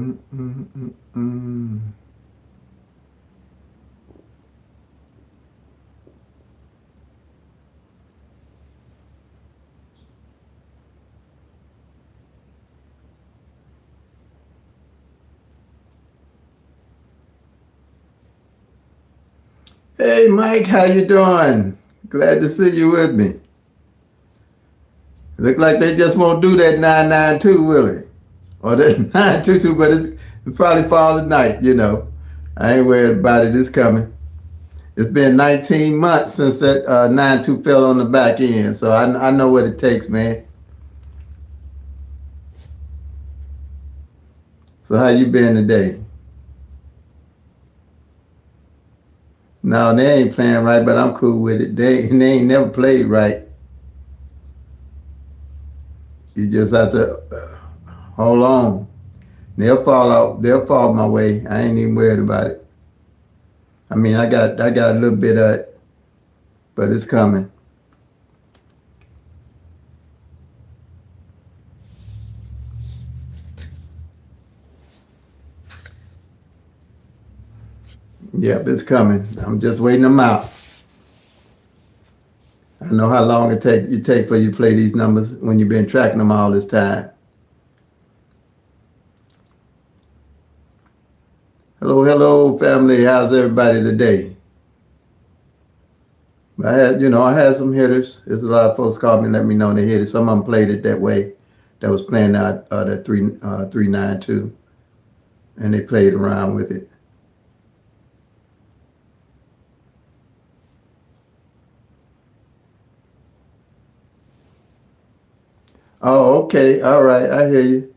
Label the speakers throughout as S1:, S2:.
S1: Mm, mm, mm, mm. Hey, Mike, how you doing? Glad to see you with me. Look like they just won't do that 992, will it? Or that 922, but it's probably fall tonight, you know. I ain't worried about it. It's coming. It's been 19 months since that 9-2 fell on the back end, so I know what it takes, man. So how you been today? No, they ain't playing right, but I'm cool with it. They ain't never played right. You just have to hold on. They'll fall out. They'll fall my way. I ain't even worried about it. I mean, I got a little bit of it, but it's coming. Yep, it's coming. I'm just waiting them out. I know how long it take for you to play these numbers when you've been tracking them all this time. Hello, hello, family. How's everybody today? I had some hitters. There's a lot of folks called me and let me know they hit it. Some of them played it that way. That was playing that 392, and they played around with it. Oh, okay, all right, I hear you.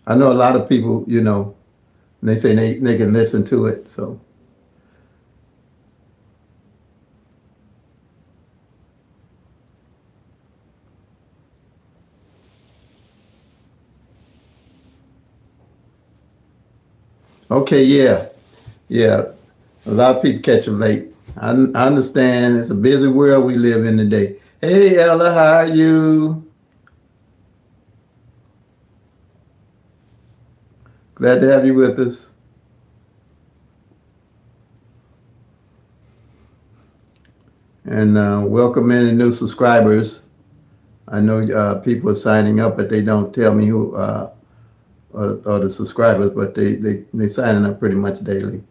S1: I know a lot of people, they say they can listen to it. So okay, yeah, yeah. A lot of people catch them late. I understand. It's a busy world we live in today. Hey, Ella, how are you? Glad to have you with us. And welcome any new subscribers. I know people are signing up, but they don't tell me who are the subscribers, but they signing up pretty much daily.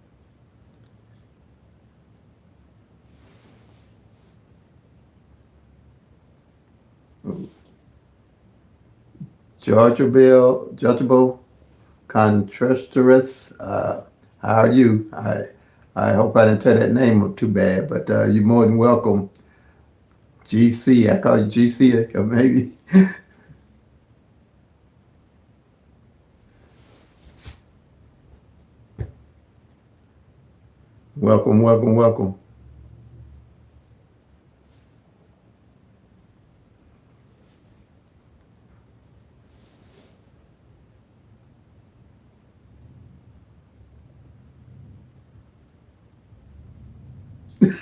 S1: Georgia Bill Contreras. How are you? I hope I didn't tear that name up too bad, but you're more than welcome. GC, I call you GC, or maybe. Welcome, welcome, welcome.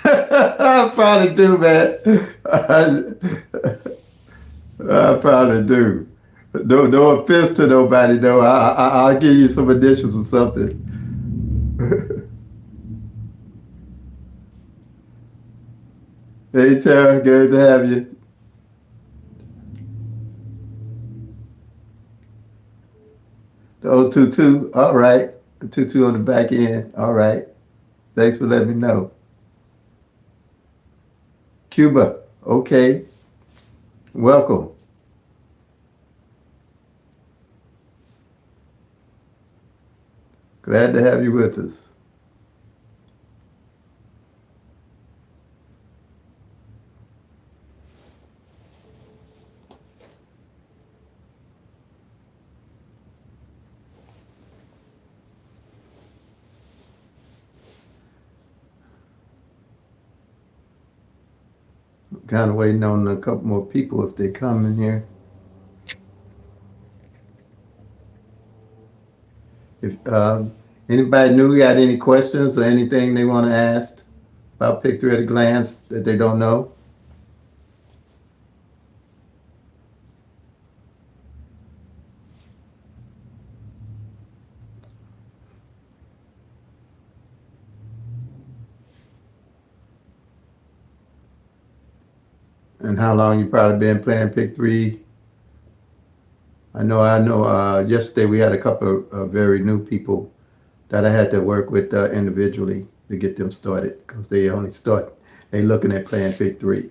S1: I probably do, man. I probably do. No offense to nobody, though. I'll give you some additions or something. Hey, Tara, good to have you. The 022, all right. The 22 on the back end, all right. Thanks for letting me know. Cuba, okay. Welcome. Glad to have you with us. Kind of waiting on a couple more people if they come in here. If anybody new got any questions or anything they want to ask about Pick Three at a Glance that they don't know, And how long you probably been playing pick three? I know. Yesterday we had a couple of very new people that I had to work with individually to get them started because they only start. They looking at playing pick three.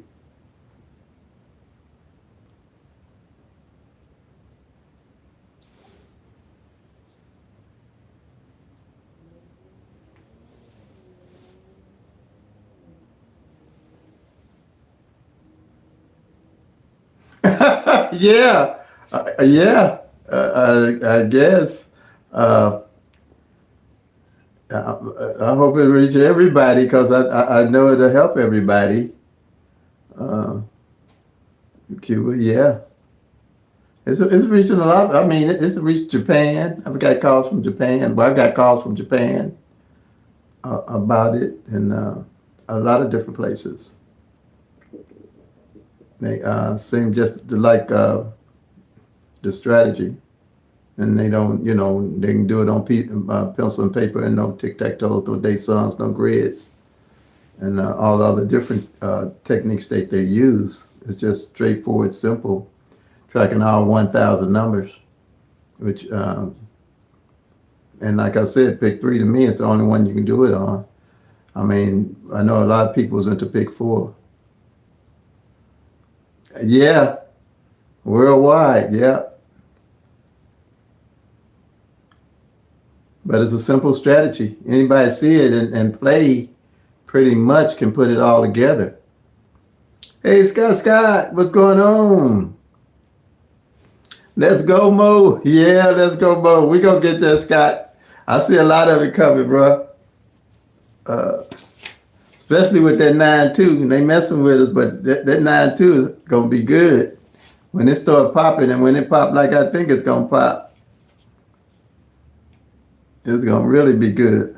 S1: Yeah, yeah. I guess. Uh, I hope it reaches everybody because I know it'll help everybody. Uh, Cuba, yeah. It's reaching a lot. I mean, it's reached Japan. I've got calls from Japan. Well, I got calls from Japan about it, and a lot of different places. They seem just to like the strategy, and they don't, they can do it on pencil and paper, and no tic tac toe, no day songs, no grids, and all the other different techniques that they use. It's just straightforward, simple, tracking all 1,000 numbers, which and like I said, pick three to me is the only one you can do it on. I mean, I know a lot of people's into pick four. Yeah, worldwide, yeah. But it's a simple strategy. Anybody see it and play pretty much can put it all together. Hey, Scott, what's going on? Let's go, Mo. Yeah, let's go, Mo. We gonna get there, Scott. I see a lot of it coming, bro. Uh, Especially with that 9-2. They messing with us, but that 9-2 is gonna be good. When it start popping, and when it pop like I think it's gonna pop, it's gonna really be good.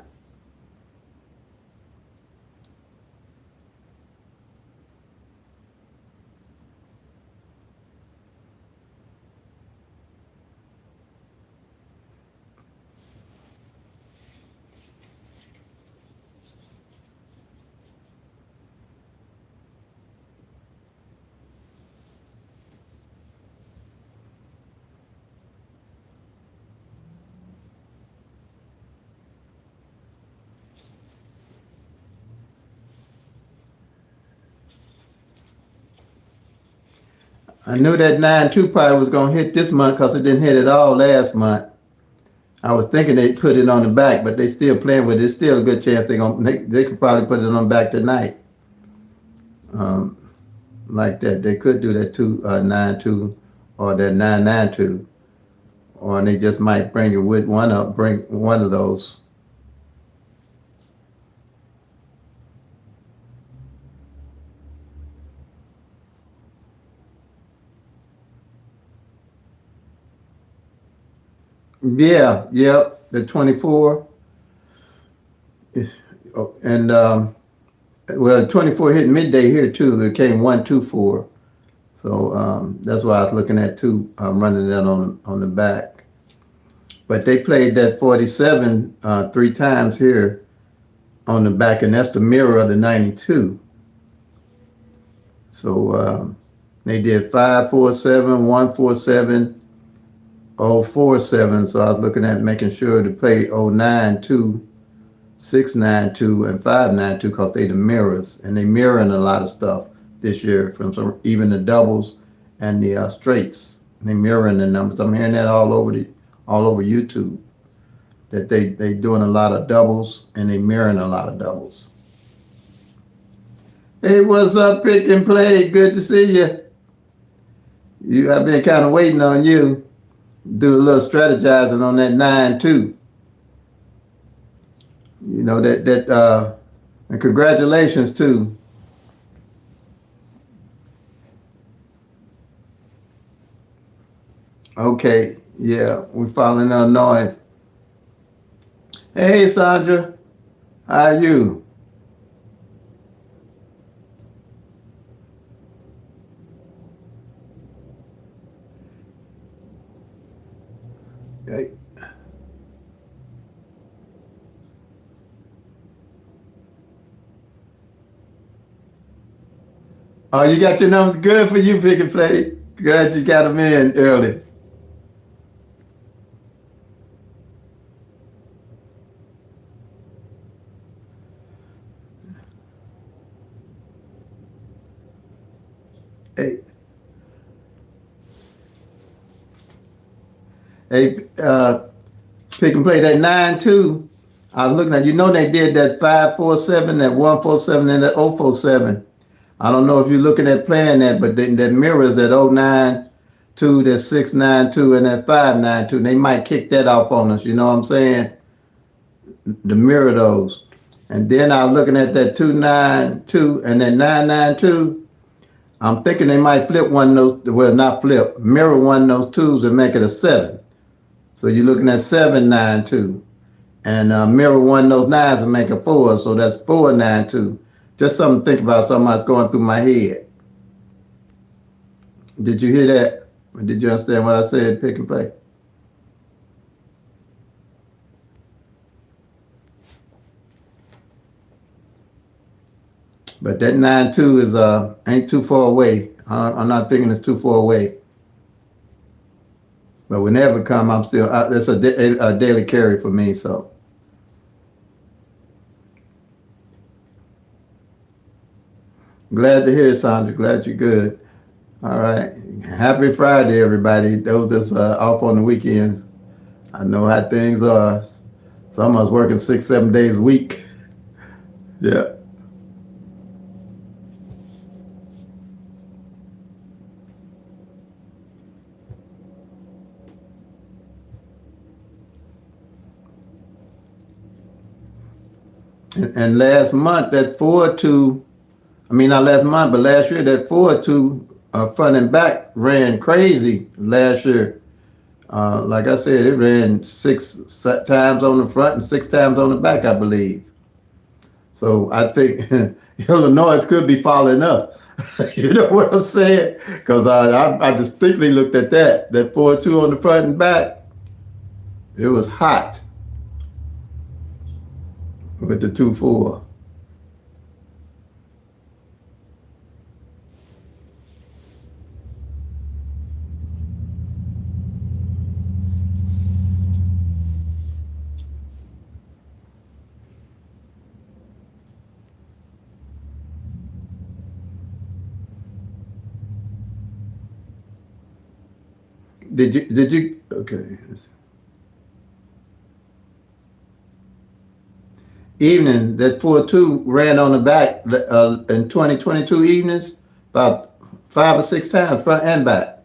S1: I knew that 9-2 probably was gonna hit this month because it didn't hit at all last month. I was thinking they put it on the back, but they still playing with it. It's still a good chance they could probably put it on back tonight. Um, like that, they could do that 9-2 or that 9-9-2, or they just might bring it with one up, bring one of those. Yeah, yep, the 24. Oh, and well, 24 hit midday here too. It came 1-2-4. So that's why I was looking at two running that on the back. But they played that 47 three times here on the back, and that's the mirror of the 92. So they did 5-4-7, 1-4-7, 0-4-7. So I was looking at making sure to play 0-9-2, 6-9-2, and 5-9-2 because they the mirrors, and they mirroring a lot of stuff this year from some even the doubles and the straights. They mirroring the numbers. I'm hearing that all over YouTube that they doing a lot of doubles and they mirroring a lot of doubles. Hey, what's up, Pick and Play? Good to see you. I've been kind of waiting on you. Do a little strategizing on that 9-2. You know and congratulations too. Okay, yeah, we're following Illinois. Hey, Sandra, how are you? Hey, Oh, you got your numbers good for you, Pick and Play. Glad you got them in early. Hey, hey, Pick and Play that 9-2. I was looking at, they did that 5-4-7, that 1-4-7, and that 0-4-7. I don't know if you're looking at playing that, but that mirrors that 0-9-2, that 6-9-2, and that 5-9-2. They might kick that off on us, you know what I'm saying? To mirror those. And then I was looking at that 2-9-2 and that 9-9-2. I'm thinking they might flip one of those, well, not flip, mirror one of those twos and make it a 7. So you're looking at 7-9-2. And mirror one of those nines and make a 4. So that's 4-9-2. Just something to think about, something that's going through my head. Did you hear that? Or did you understand what I said, Pick and Play? But that 9-2 is ain't too far away. I'm not thinking it's too far away. But whenever it come, I'm still, it's a daily carry for me, so. Glad to hear it, Sandra. Glad you're good. All right. Happy Friday, everybody. Those that's off on the weekends. I know how things are. Some of us working 6-7 days a week. Yeah. And last month, that 4-2, I mean, not last month, but last year, that 4-2 front and back ran crazy last year. Like I said, it ran 6 times on the front and 6 times on the back, I believe. So I think Illinois could be following us. You know what I'm saying? Because I distinctly looked at that 4-2 on the front and back. It was hot with the 2-4. Did you okay. Evening, that 4-2 ran on the back in 2022 evenings about 5 or 6 times, front and back.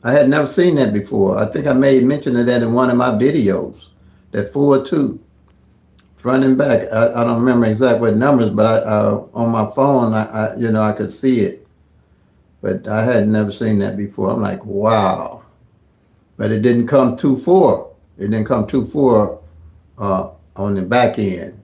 S1: I had never seen that before. I think I made mention of that in one of my videos. That 4-2, front and back. I don't remember exactly what numbers, but on my phone, I could see it. But I had never seen that before. I'm like, wow. But it didn't come 2-4. It didn't come 2-4 on the back end.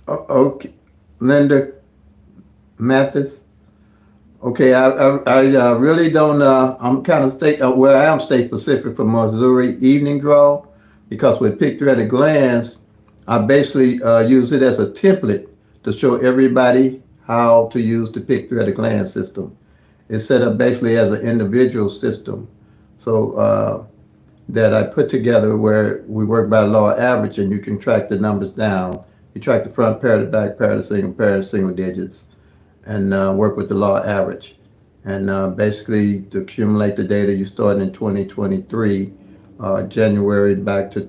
S1: Okay, Linda Mathis. Okay, I really don't. I'm kind of state. Well, I am state specific for Missouri evening draw because with Pick Through at a Glance, I basically use it as a template to show everybody how to use the Pick Through at a Glance system. It's set up basically as an individual system, so that I put together where we work by law average, and you can track the numbers down. You track the front pair, the back pair, the single digits, and work with the law average. And basically, to accumulate the data, you start in 2023, January back to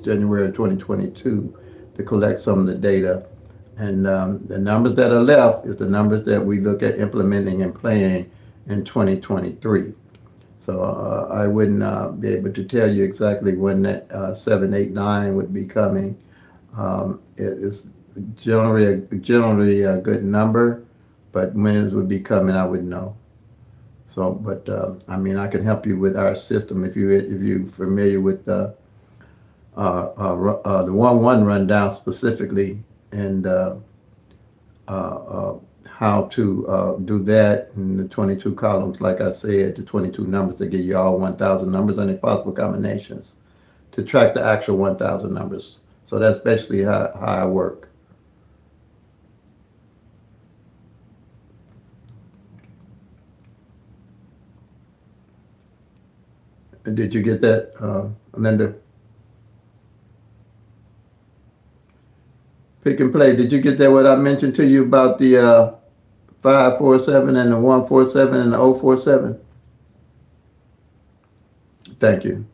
S1: January 2022 to collect some of the data. And the numbers that are left is the numbers that we look at implementing and playing in 2023. So I wouldn't be able to tell you exactly when that 789 would be coming. It's generally a good number, but when it would be coming, I wouldn't know. So, but I mean, I can help you with our system if you're familiar with the 1-1 rundown specifically, and how how to do that in the 22 columns. Like I said, the 22 numbers to give you all 1,000 numbers and the possible combinations to track the actual 1,000 numbers. So that's basically how I work. Did you get that, Linda? Pick and play. Did you get that? What I mentioned to you about the 547 and the 147 and the 047? Thank you.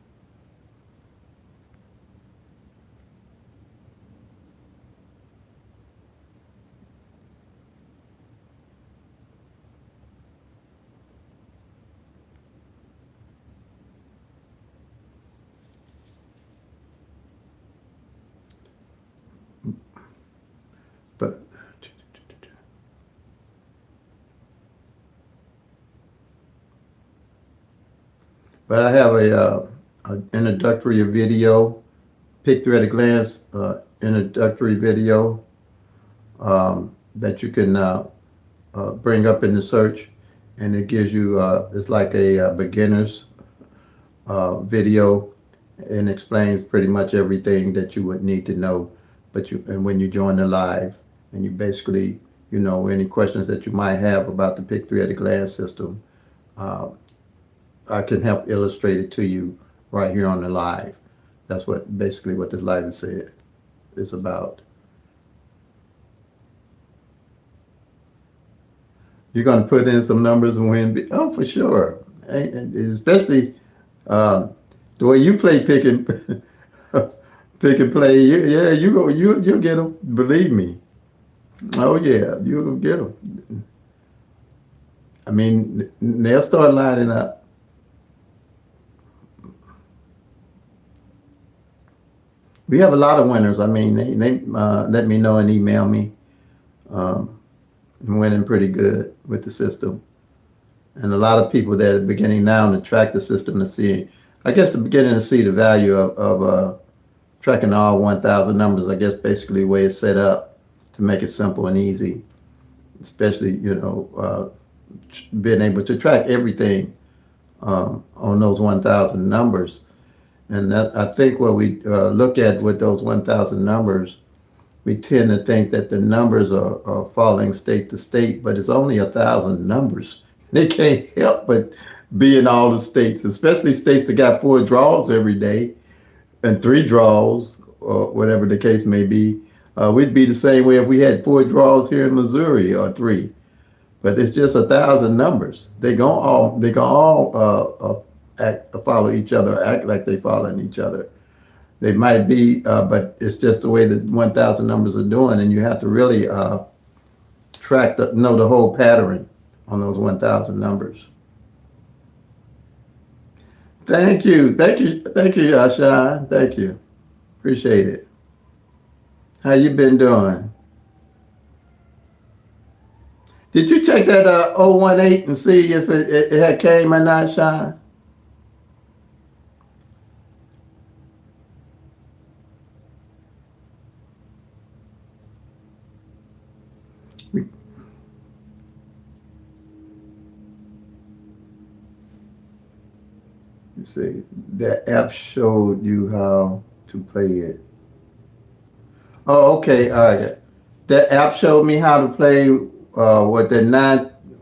S1: But I have a introductory video, pick through at a glance introductory video that you can bring up in the search, and it gives you it's like a beginner's video, and explains pretty much everything that you would need to know. But and when you join the live, and you basically, any questions that you might have about the pick three at a glance system, I can help illustrate it to you right here on the live. That's basically what this live is about. You're going to put in some numbers and win. Oh, for sure. And especially the way you play pick and pick and play. Yeah, you'll get them. Believe me. Oh yeah, you'll get them. I mean, they'll start lining up. We have a lot of winners. I mean, they let me know and email me. I'm winning pretty good with the system. And a lot of people that are beginning now to track the system to see, I guess they're beginning to see the value of tracking all 1,000 numbers. I guess basically the way it's set up to make it simple and easy, especially, being able to track everything on those 1,000 numbers. And I think what we look at with those 1,000 numbers, we tend to think that the numbers are falling state to state, but it's only 1,000 numbers. They can't help but be in all the states, especially states that got 4 draws every day and 3 draws, or whatever the case may be. We'd be the same way if we had 4 draws here in Missouri or 3. But it's just 1,000 numbers. They gonna all follow each other, act like they following each other. They might be, but it's just the way that 1,000 numbers are doing, and you have to really know the whole pattern on those 1,000 numbers. Thank you, Sean. Thank you, appreciate it. How you been doing? Did you check that 018 and see if it had came or not, Sean? You see, the app showed you how to play it. Oh, okay, all right. That app showed me how to play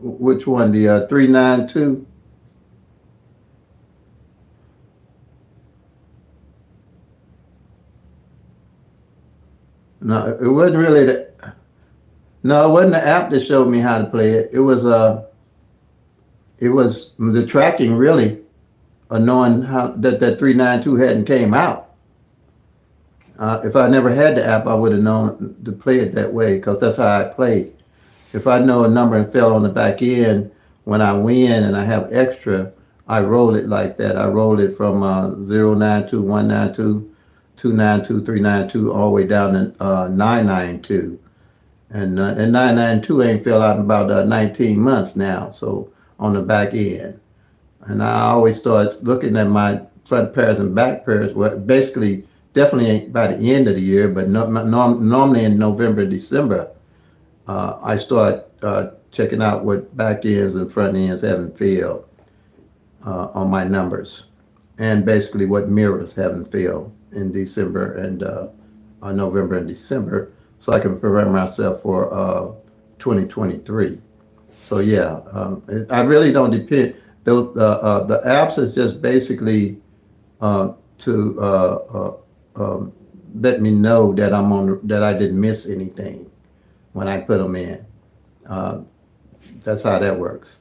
S1: which one? The 392? No, it wasn't really no, it wasn't the app that showed me how to play it. It was the tracking really, knowing how that 392 hadn't came out. If I never had the app, I would have known to play it that way, because that's how I play. If I know a number and fell on the back end, when I win and I have extra, I roll it like that. I roll it from 092, 192, 292, 392, all the way down to 992. And 992 ain't fell out in about 19 months now, so on the back end. And I always start looking at my front pairs and back pairs, well, basically, definitely ain't by the end of the year, but normally in November, December, I start checking out what back ends and front ends haven't failed on my numbers, and basically what mirrors haven't failed in December and November and December, so I can prepare myself for 2023. So yeah, I really don't depend. The apps is just basically to let me know that that I didn't miss anything when I put them in. Uh, that's how that works.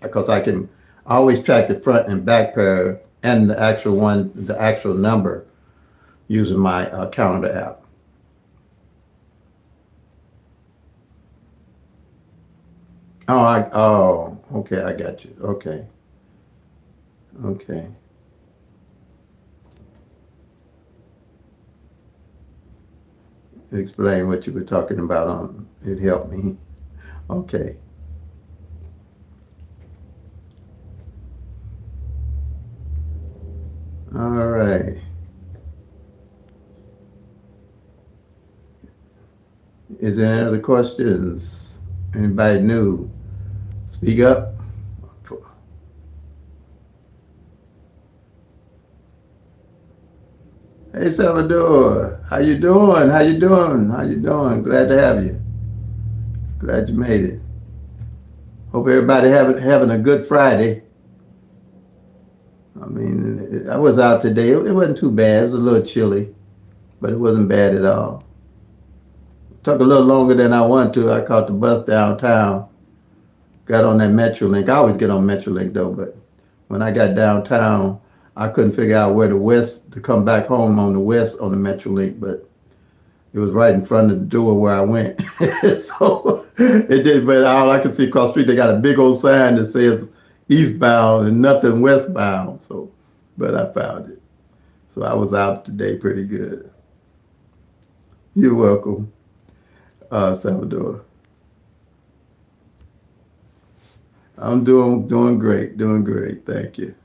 S1: Because I can always track the front and back pair and the actual number using my calendar app. Okay, I got you. Okay, okay. Explain what you were talking about on it helped me. Okay. All right. Is there any other questions? Anybody new? Speak up. Hey Salvador, how you doing? How you doing? How you doing? Glad to have you. Glad you made it. Hope everybody having a good Friday. I mean, I was out today. It wasn't too bad. It was a little chilly, but it wasn't bad at all. Took a little longer than I wanted to. I caught the bus downtown. Got on that Metrolink. I always get on Metrolink though, but when I got downtown, I couldn't figure out where to come back home on the west on the Metrolink, but it was right in front of the door where I went. So it did, but all I could see across the street, they got a big old sign that says eastbound and nothing westbound. So, but I found it. So I was out today pretty good. You're welcome, Salvador. I'm doing great, doing great. Thank you.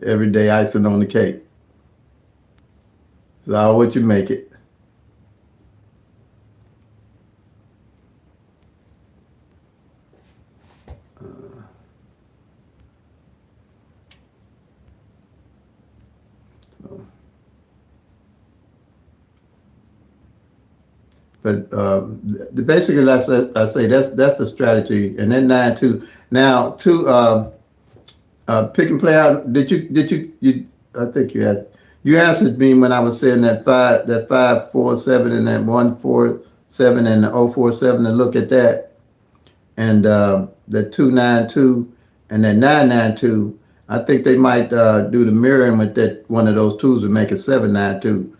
S1: Every day icing on the cake. It's all what you make it. So. But basically, I say that's the strategy. And then 9-2. Now, pick and play out. You? I think you answered me when I was saying that 547 and that 147 and the 047 to look at that, and the 292 and the 992. I think they might do the mirroring with that one of those twos and make it 792.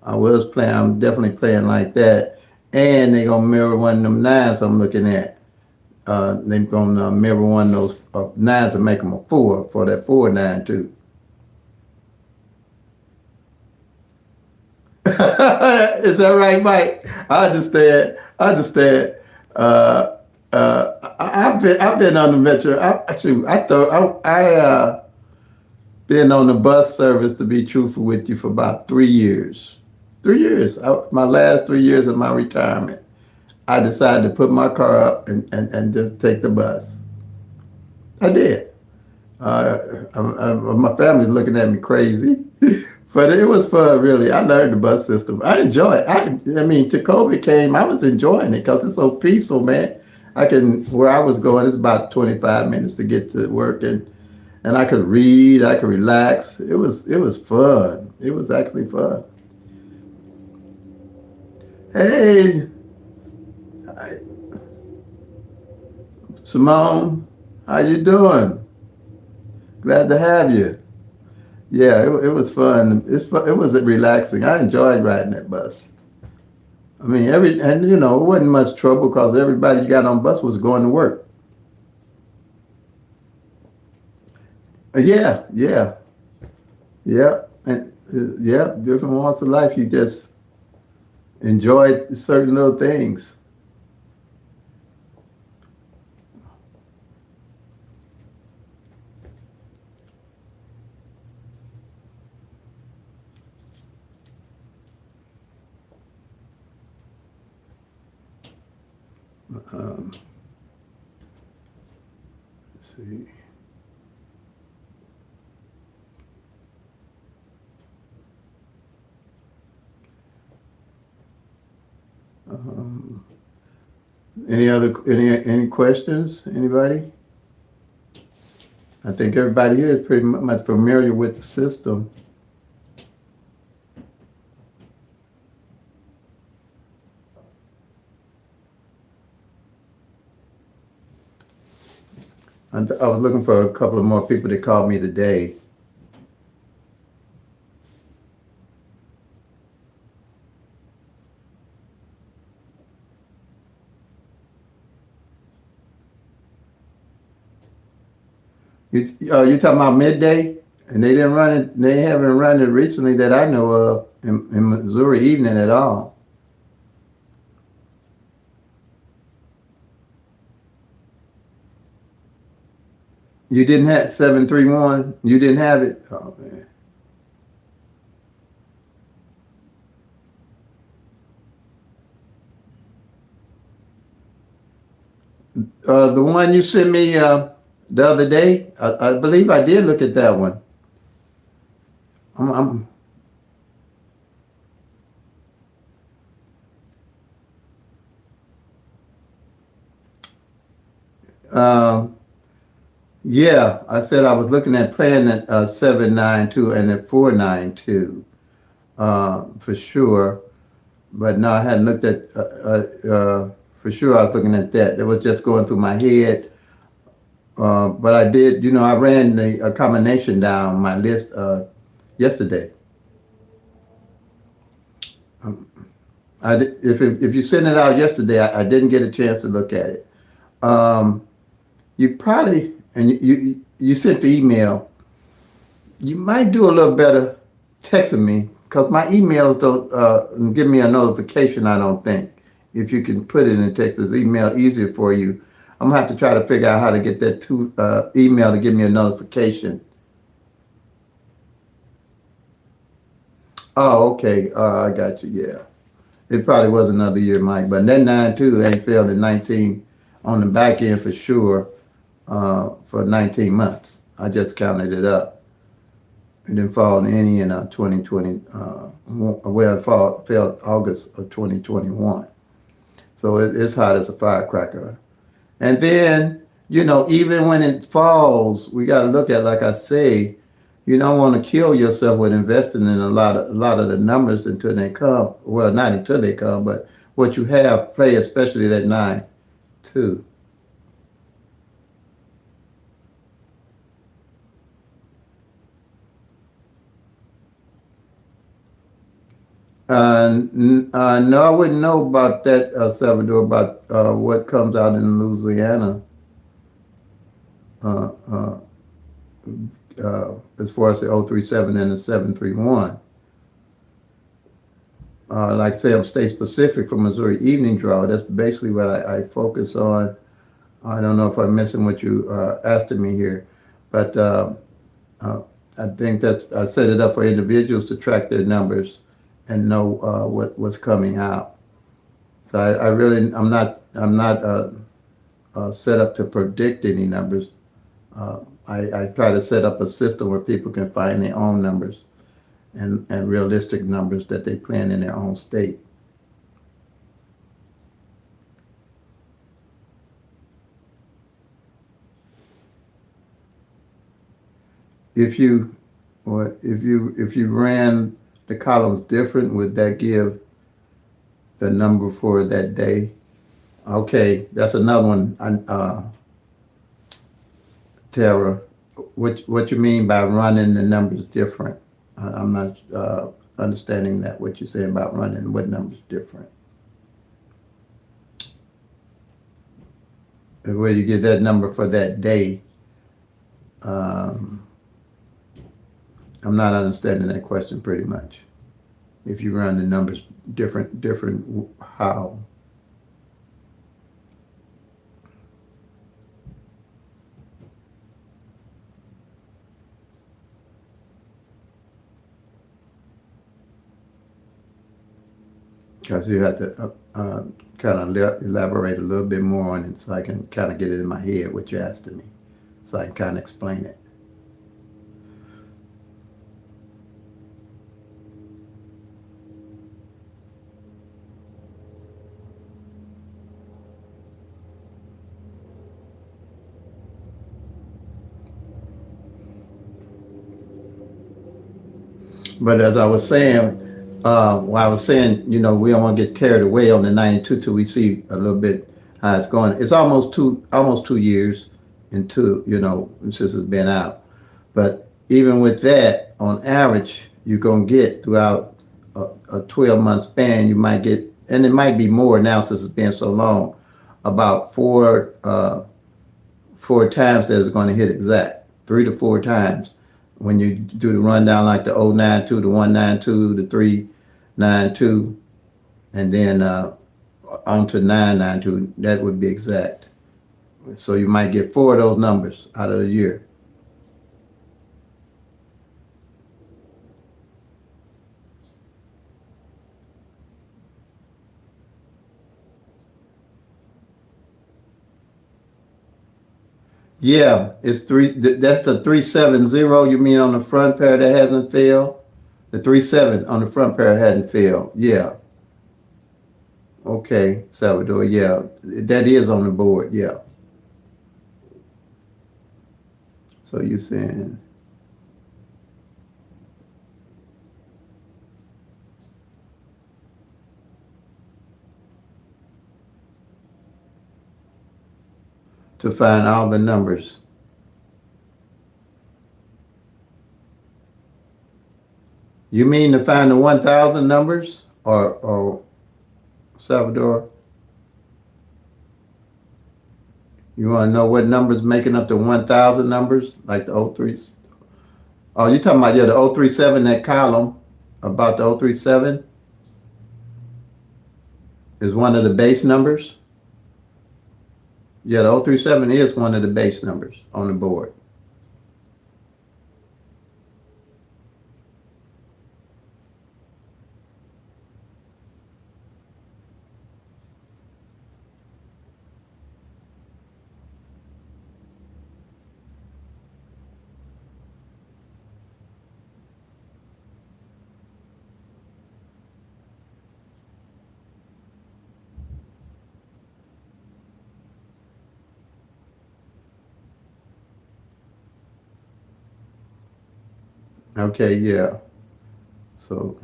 S1: I'm definitely playing like that. And they're gonna mirror one of them nines I'm looking at. They're gonna mirror one of those nines and make them a 4 for that 492. Is that right, Mike? I understand. I understand. I've been on the metro. I thought been on the bus service, to be truthful with you, for about 3 years. 3 years. My last 3 years of my retirement, I decided to put my car up and just take the bus. I did. My family's looking at me crazy, but it was fun, really. I learned the bus system. I enjoy it. I mean, till COVID came, I was enjoying it because it's so peaceful, man. Where I was going, it's about 25 minutes to get to work, and I could read, I could relax. It was fun. It was actually fun. Hey, Simone, how you doing? Glad to have you. Yeah, it was fun. It was relaxing. I enjoyed riding that bus. I mean, it wasn't much trouble because everybody you got on bus was going to work. Yeah, yeah, yeah, and yeah, different walks of life. You just enjoy certain little things. Um, let's see. Um, any questions? Anybody? I think everybody here is pretty much familiar with the system. I was looking for a couple of more people that called me today. You talking about midday? And they didn't run it. They haven't run it recently that I know of in Missouri evening at all. You didn't have 731. You didn't have it. Oh man. The one you sent me the other day. I believe I did look at that one. I'm um, yeah. I said I was looking at playing at 792 and at 492 for sure. But no, I hadn't looked at for sure. I was looking at that. That was just going through my head. But I did, I ran the combination down my list yesterday. Um, if you sent it out yesterday, I didn't get a chance to look at it. Um, you probably and you sent the email. You might do a little better texting me because my emails don't give me a notification. I don't think if you can put it in Texas email easier for you. I'm gonna have to try to figure out how to get that to email to give me a notification. Oh, okay. I got you. Yeah, it probably was another year, Mike. But that 9-2 ain't failed in 19 on the back end for sure for 19 months. I just counted it up. It didn't fall in any in 2020. Well, failed August of 2021. So it's hot as a firecracker. And then, even when it falls, we got to look at, like I say, you don't want to kill yourself with investing in a lot of the numbers until they come. Well, not until they come, but what you have play, especially that 9-2. No, I wouldn't know about that, Salvador, about what comes out in Louisiana uh, uh, as far as the 037 and the 731. Like I say, I'm state specific for Missouri Evening Draw. That's basically what I focus on. I don't know if I'm missing what you asking me here, but uh, I think that I set it up for individuals to track their numbers and know what's coming out. So I'm not set up to predict any numbers. I try to set up a system where people can find their own numbers and realistic numbers that they plan in their own state. If you if you ran the columns different, would that give the number for that day? Okay, that's another one. Tara, what you mean by running the numbers different? I'm not understanding that. What you're saying about running what numbers different? Where you get that number for that day? Um, I'm not understanding that question pretty much. If you run the numbers different, how? Because you have to kind of elaborate a little bit more on it so I can kind of get it in my head what you're asking me, so I can kind of explain it. But as I was saying, while I was saying, we don't want to get carried away on the 92 till we see a little bit how it's going. It's almost 2 years into, since it's been out. But even with that, on average, you're going to get throughout a 12-month span, you might get, and it might be more now since it's been so long, about four times that it's going to hit exact, 3 to 4 times. When you do the rundown like the 092, the 192, the 392, and then on to 992, that would be exact. So you might get 4 of those numbers out of the year. Yeah, it's that's the 370. You mean on the front pair that hasn't failed? The 37 on the front pair hasn't failed. Yeah. Okay, Salvador. Yeah, that is on the board. Yeah. So you're saying, to find all the numbers. You mean to find the 1,000 numbers, or Salvador? You want to know what numbers making up the 1,000 numbers, like the 03? Oh, you're talking about, yeah, the 037, that column about the 037 is one of the base numbers. Yeah, the 037 is one of the base numbers on the board. Okay, yeah. So,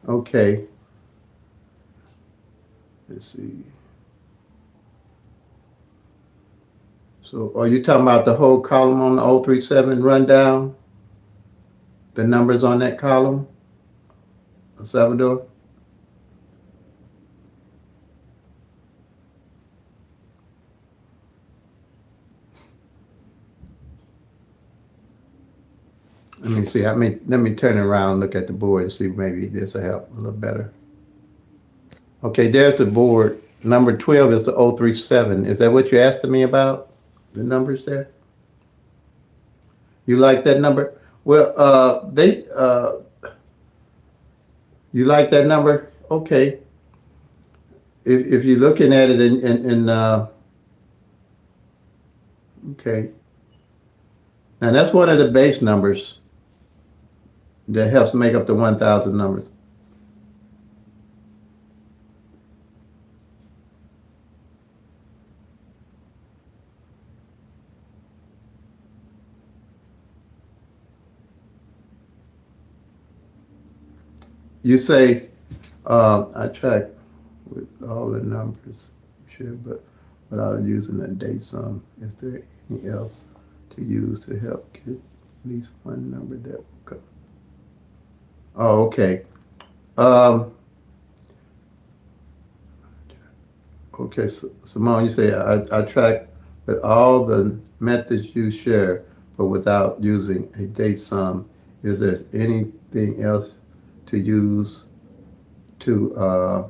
S1: okay. Let's see. So are you talking about the whole column on the 037 rundown? The numbers on that column, Salvador? Let me see. Let me turn around and look at the board and see maybe this will help a little better. Okay, there's the board. Number 12 is the 037. Is that what you asked me about? The numbers there? You like that number? Well, you like that number? Okay. If you're looking at it okay. Now that's one of the base numbers that helps make up the 1,000 numbers. You say, I track with all the numbers, sure, but without using a date sum. Is there anything else to use to help get at least one number that will come? Oh, okay. Um, okay, so, Simone, you say I track with all the methods you share, but without using a date sum. Is there anything else to use to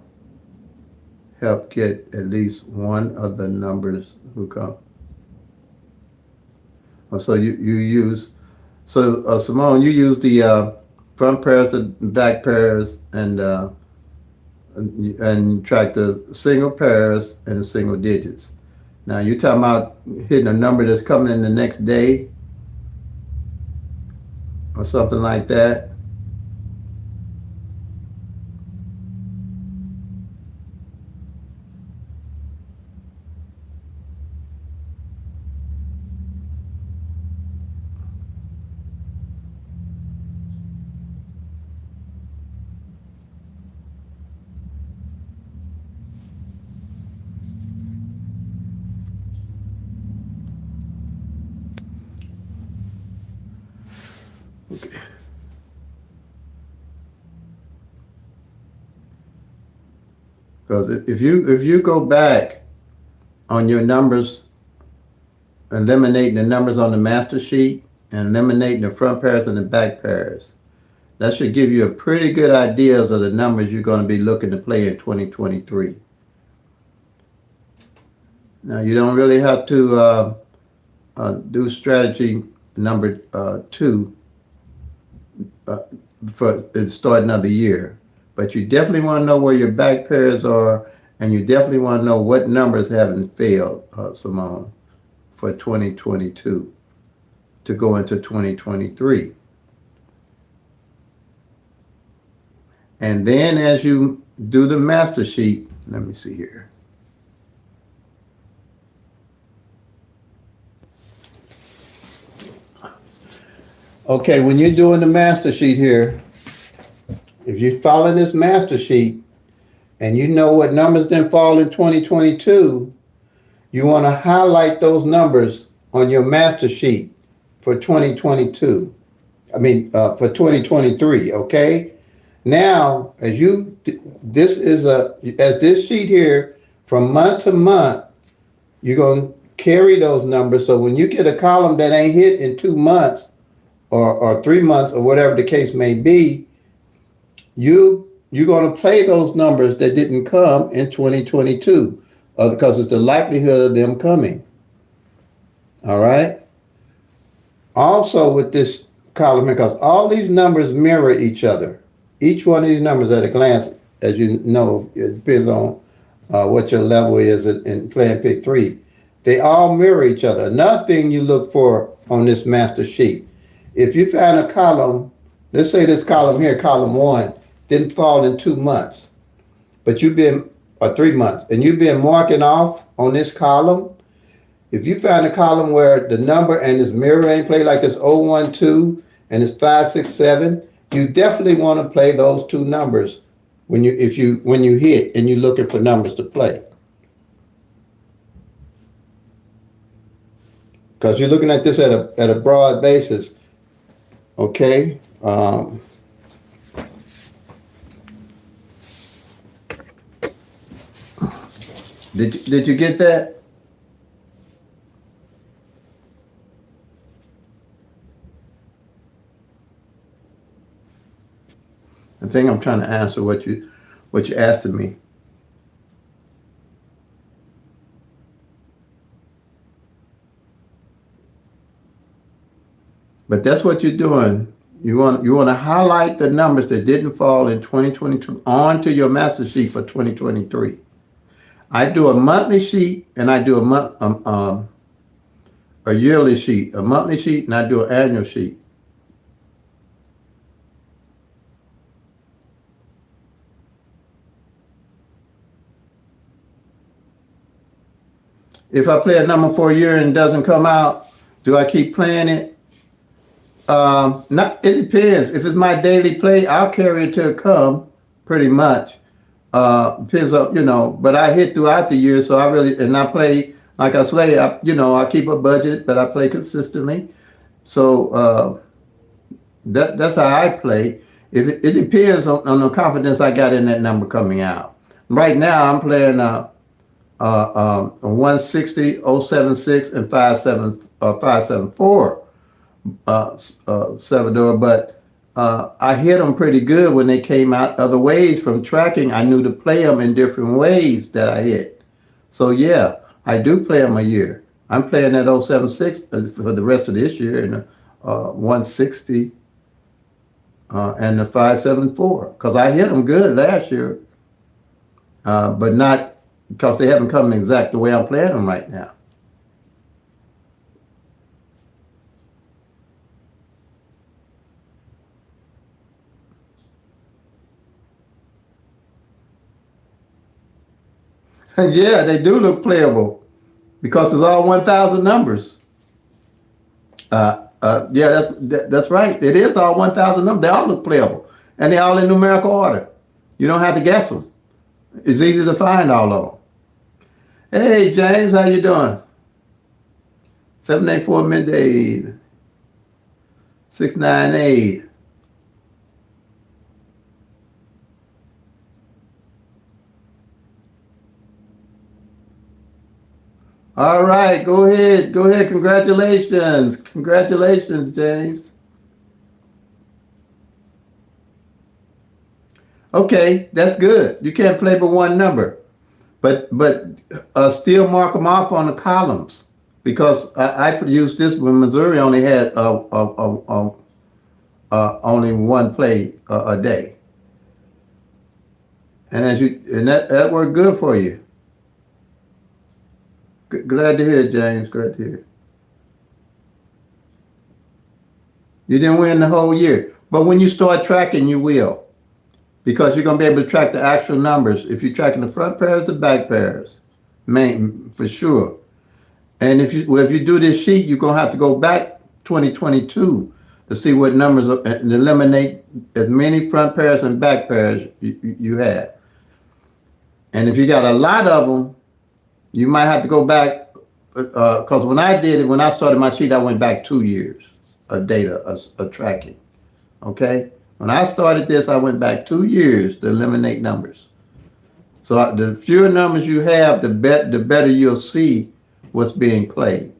S1: help get at least one of the numbers who come. So you use, so Simone, you use the front pairs, the back pairs, and track the single pairs and the single digits. Now you're talking about hitting a number that's coming in the next day or something like that. Okay. Because if you go back on your numbers, eliminating the numbers on the master sheet and eliminating the front pairs and the back pairs, that should give you a pretty good idea of the numbers you're going to be looking to play in 2023. Now you don't really have to do strategy number 2 for starting of the year. But you definitely want to know where your back pairs are, and you definitely want to know what numbers haven't failed, Simone, for 2022 to go into 2023. And then as you do the master sheet, let me see here. Okay, when you're doing the master sheet here, if you follow this master sheet and you know what numbers didn't fall in 2022, you want to highlight those numbers on your master sheet for 2022. For 2023, okay? Now, as this sheet here, from month to month, you're going to carry those numbers. So when you get a column that ain't hit in 2 months or 3 months or whatever the case may be, you're going to play those numbers that didn't come in 2022 because it's the likelihood of them coming. All right? Also with this column here, because all these numbers mirror each other. Each one of these numbers at a glance, as you know, it depends on what your level is in playing pick 3. They all mirror each other. Another thing you look for on this master sheet, if you find a column, let's say this column here, column 1, didn't fall in 2 months, but or 3 months, and you've been marking off on this column. If you find a column where the number and this mirror ain't played, like this 012 and it's 567, you definitely want to play those 2 numbers when you hit and you're looking for numbers to play. Because you're looking at this at a broad basis, okay? Did you get that? I think I'm trying to answer what you asked of me. But that's what you're doing. You want to highlight the numbers that didn't fall in 2022 onto your master sheet for 2023. I do a monthly sheet and I do a yearly sheet, a monthly sheet, and I do an annual sheet. If I play a number for a year and it doesn't come out, do I keep playing it? It depends. If it's my daily play, I'll carry it till it come, pretty much. Depends on, but I hit throughout the year, so I play, like I say, I keep a budget, but I play consistently. So that's how I play. It depends on the confidence I got in that number coming out. Right now, I'm playing 160, 076, and 574 Salvador, but I hit them pretty good when they came out other ways from tracking. I knew to play them in different ways that I hit. So yeah, I do play them a year. I'm playing that 076 for the rest of this year and 160 and the 574 because I hit them good last year, but not because they haven't come exact the way I'm playing them right now. Yeah, they do look playable because it's all 1,000 numbers. Yeah, that's right. It is all 1,000 numbers. They all look playable, and they all in numerical order. You don't have to guess them. It's easy to find all of them. Hey James, how you doing? 784 midday 698. All right, go ahead. Go ahead. Congratulations. Congratulations, James. Okay, that's good. You can't play but one number, but still mark them off on the columns because I produced this when Missouri only had only one play a day, and that worked good for you. Glad to hear, James. Glad to hear. You didn't win the whole year, but when you start tracking, you will. Because you're going to be able to track the actual numbers. If you're tracking the front pairs, the back pairs, main for sure. And if you do this sheet, you're going to have to go back 2022 to see what numbers and eliminate as many front pairs and back pairs you have. And if you got a lot of them, you might have to go back because when I did it, when I started my sheet, I went back 2 years of data of tracking. Okay. When I started this, I went back 2 years to eliminate numbers. So the fewer numbers you have, the better you'll see what's being played.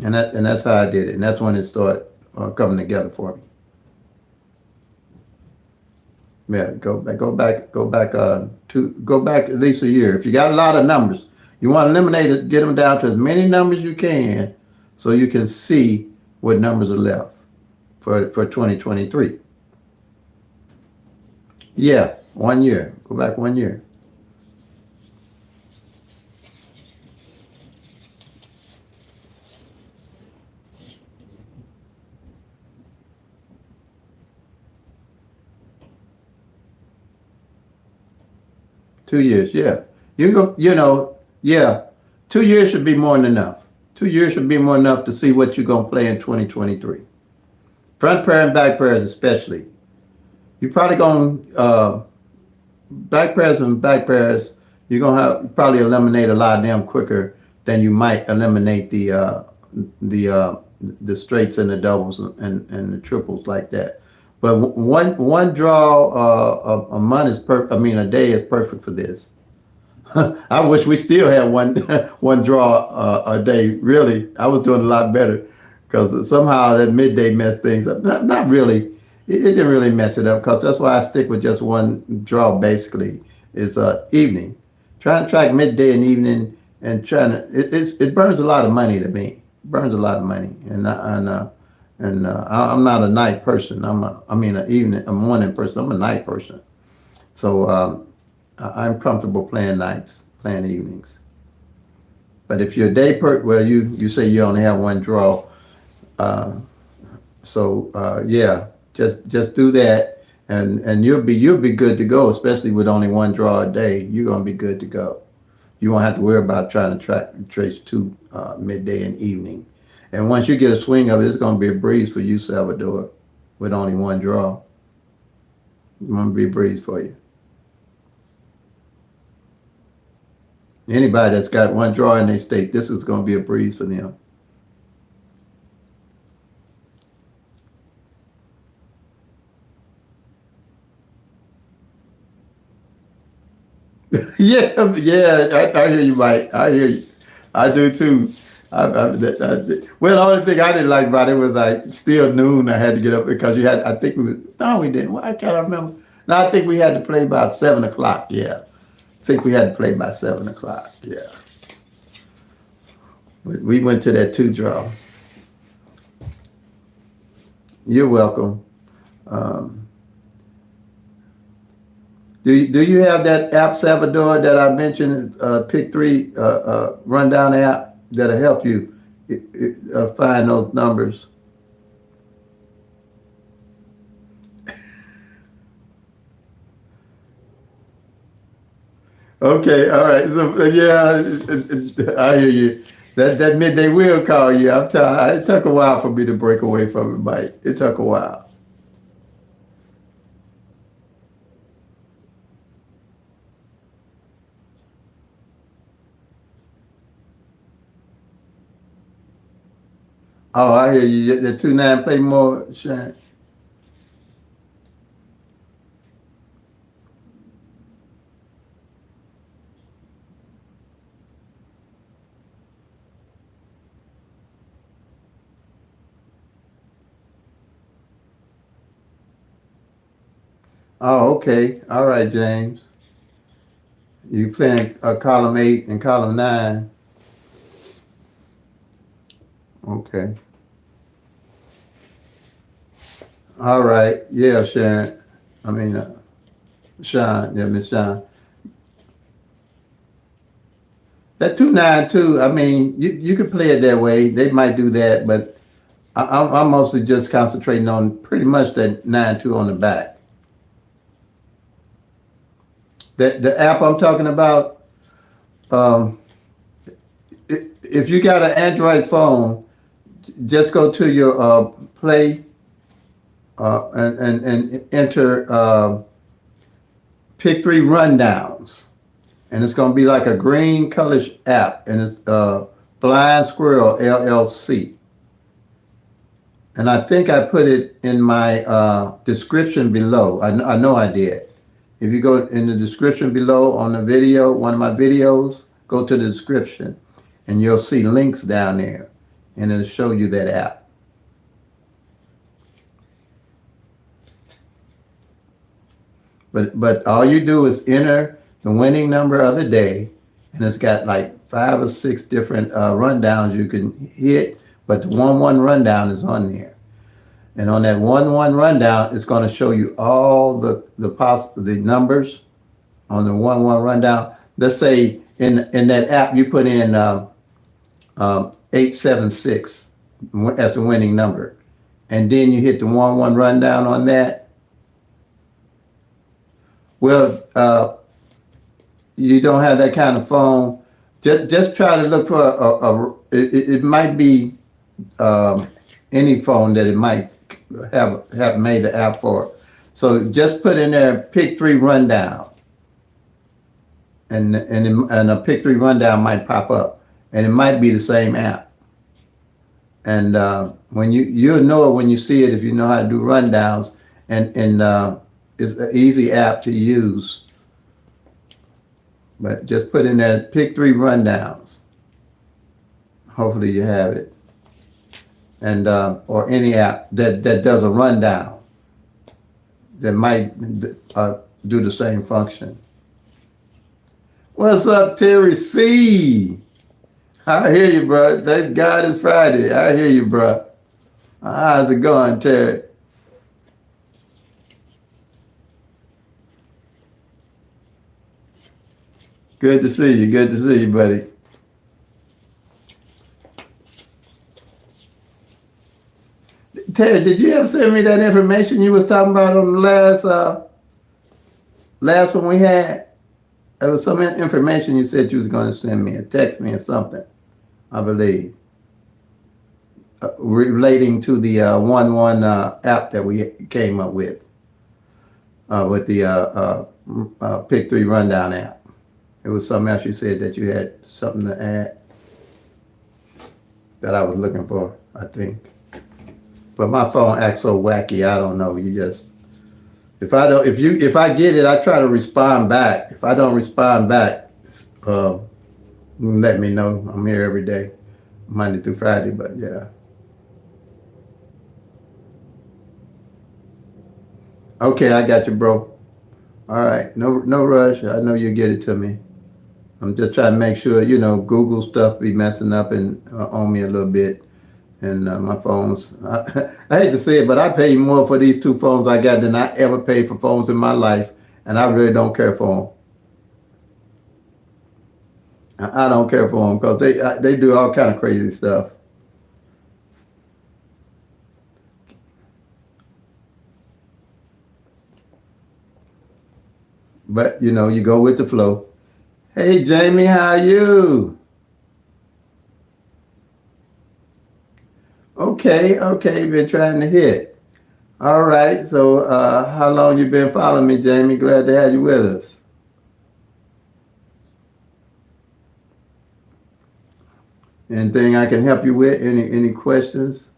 S1: And that's how I did it. And that's when it started coming together for me. Yeah, go back at least a year. If you got a lot of numbers, you want to eliminate it, get them down to as many numbers you can, so you can see what numbers are left for 2023. Yeah, 1 year. Go back 1 year. Two years, yeah. You can go, yeah. 2 years should be more than enough. 2 years should be more than enough to see what you're gonna play in 2023. Front pair and back pairs especially. You're probably gonna back pairs. You're gonna have probably eliminate a lot of them quicker than you might eliminate the straights and the doubles and the triples like that. But one draw a month is a day is perfect for this. I wish we still had one draw a day. Really, I was doing a lot better because somehow that midday messed things up. Not really. It didn't really mess it up because that's why I stick with just one draw. Basically, is evening. Trying to track midday and evening and it burns a lot of money to me. It burns a lot of money I'm not a night person. A morning person. I'm a night person. So I'm comfortable playing nights, playing evenings. But if you're a well, you say you only have one draw. Yeah, just do that, and you'll be good to go. Especially with only one draw a day, you're gonna be good to go. You won't have to worry about trying to trace two midday and evening. And once you get a swing of it, it's gonna be a breeze for you, Salvador, with only one draw. It's gonna be a breeze for you. Anybody that's got one draw in their state, this is going to be a breeze for them. Yeah, I hear you, Mike. I hear you. I do too. Well, the only thing I didn't like about it was like still noon. I had to get up because you had. I think we was. No, we didn't. Well, I can't remember. No, I think we had to play by 7 o'clock. Yeah, I think we had to play by 7 o'clock. Yeah, but we went to that two draw. You're welcome. Um, do you have that app Salvador that I mentioned? Pick three rundown app that'll help you find those numbers. Okay, all right. So yeah, I hear you. That meant they will call you. I'm telling. It took a while for me to break away from it, Mike. It took a while. Oh, I hear you. The 2-9 play more, Sharon. Oh, okay. All right, James. You playing column 8 and column 9. Okay. All right. Yeah, Sharon. I mean, Sean. Yeah, Miss Sean. That 2-9 too. I mean, you could play it that way. They might do that, but I'm mostly just concentrating on pretty much that 9-2 on the back. The app I'm talking about. Um, if you got an Android phone, just go to your Play and enter pick three rundowns, and it's going to be like a green colorish app, and it's Blind Squirrel LLC. And I think I put it in my description below. I know I did. If you go in the description below on the video, one of my videos, go to the description, and you'll see links down there, and it'll show you that app. But all you do is enter the winning number of the day, and it's got like 5 or 6 different rundowns you can hit. But the 1-1 rundown is on there, and on that 1-1 rundown, it's going to show you all the numbers on the 1-1 rundown. Let's say in that app you put in 876 as the winning number, and then you hit the 1-1 rundown on that. Well, you don't have that kind of phone. Just try to look for it might be any phone that it might have made the app for. So just put in there pick three rundown, and a pick three rundown might pop up, and it might be the same app. And when you'll know it when you see it, if you know how to do rundowns, and it's an easy app to use. But just put in there pick three rundowns. Hopefully you have it. And or any app that does a rundown that might do the same function. What's up, Terry C? I hear you, bro. Thank God it's Friday. I hear you, bro. How's it going, Terry? Good to see you. Good to see you, buddy. Terry, did you ever send me that information you was talking about on the last one we had? There was some information you said you was going to send me, or text me or something, I believe, relating to the 1-1 app that we came up with the Pick 3 Rundown app. It was something else you said that you had something to add that I was looking for, I think. But my phone acts so wacky, I don't know. You just if I get it, I try to respond back. If I don't respond back, let me know. I'm here every day. Monday through Friday, but yeah. Okay, I got you, bro. All right, no rush. I know you'll get it to me. I'm just trying to make sure, Google stuff be messing up and on me a little bit. And my phones, I hate to say it, but I pay more for these two phones I got than I ever paid for phones in my life. And I really don't care for them. I don't care for them because they do all kind of crazy stuff. But, you go with the flow. Hey, Jamie, how are you? Okay, been trying to hit. All right, so how long you been following me, Jamie? Glad to have you with us. Anything I can help you with? Any questions?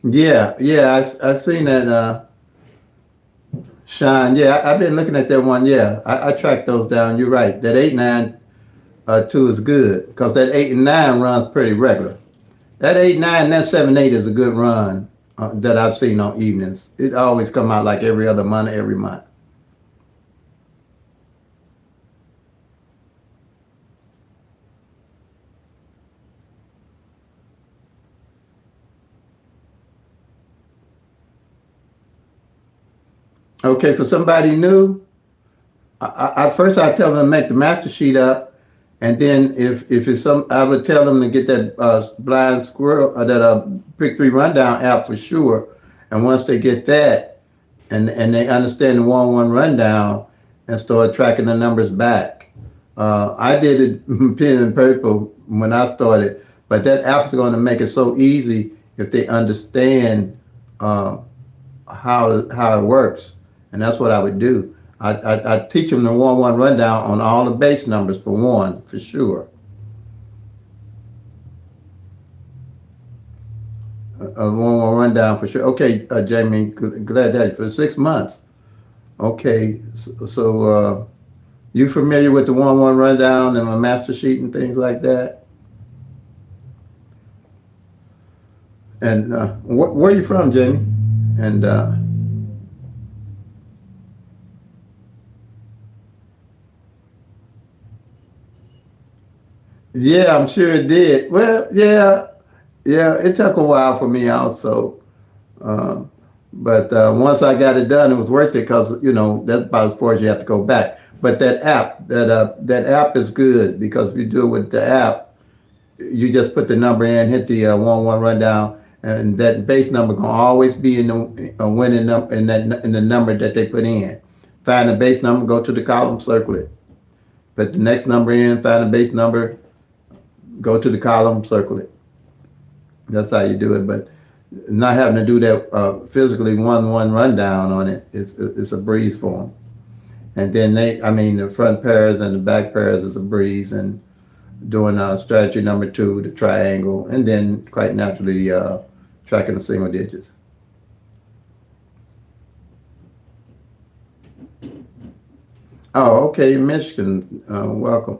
S1: Yeah, I seen that, Sean. Yeah, I've been looking at that one. Yeah, I tracked those down. You're right. That 892 is good because that 8 and 9 runs pretty regular. That 8 9, that 7 8 is a good run that I've seen on evenings. It always come out like every other month, every month. Okay, for somebody new, first I tell them to make the master sheet up, and then if it's some, I would tell them to get that blind squirrel that pick three rundown app for sure. And once they get that, and they understand the 1-1 rundown, and start tracking the numbers back. I did it pen and paper when I started, but that app is going to make it so easy if they understand uh, how it works, and that's what I would do. I teach them the 1-1 rundown on all the base numbers for one, for sure. A 1-1 rundown for sure. Okay, Jamie, glad that for 6 months. Okay, so you familiar with the 1-1 rundown and my master sheet and things like that? And where are you from, Jamie? And yeah, I'm sure it did. Well, yeah, it took a while for me also. Um, but once I got it done, it was worth it because that's about as far as you have to go back. But that app is good because if you do it with the app, you just put the number in, hit the 1-1 rundown, and that base number gonna always be in the winning number in the number that they put in. Find the base number, go to the column, circle it. Put the next number in, find the base number, go to the column, circle it. That's how you do it. But not having to do that physically 1-1 rundown on it, it's a breeze for them. And then the front pairs and the back pairs is a breeze, and doing strategy number 2, the triangle, and then quite naturally tracking the single digits. Oh, okay, Michigan, welcome.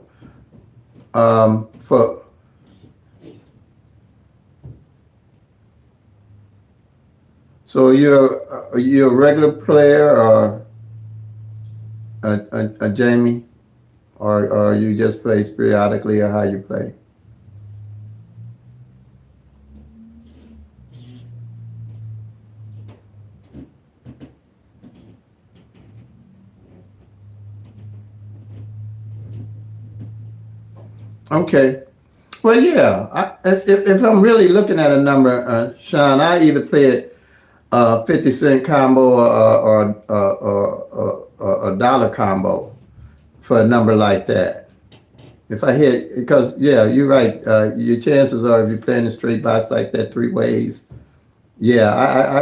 S1: For So you're a regular player or a Jamie, or you just play periodically, or how you play? Okay. Well, yeah. If I'm really looking at a number, Sean, I either play it 50 cent combo or a dollar combo for a number like that. If I hit, because yeah, you're right. Your chances are if you're playing a straight box like that 3 ways, yeah,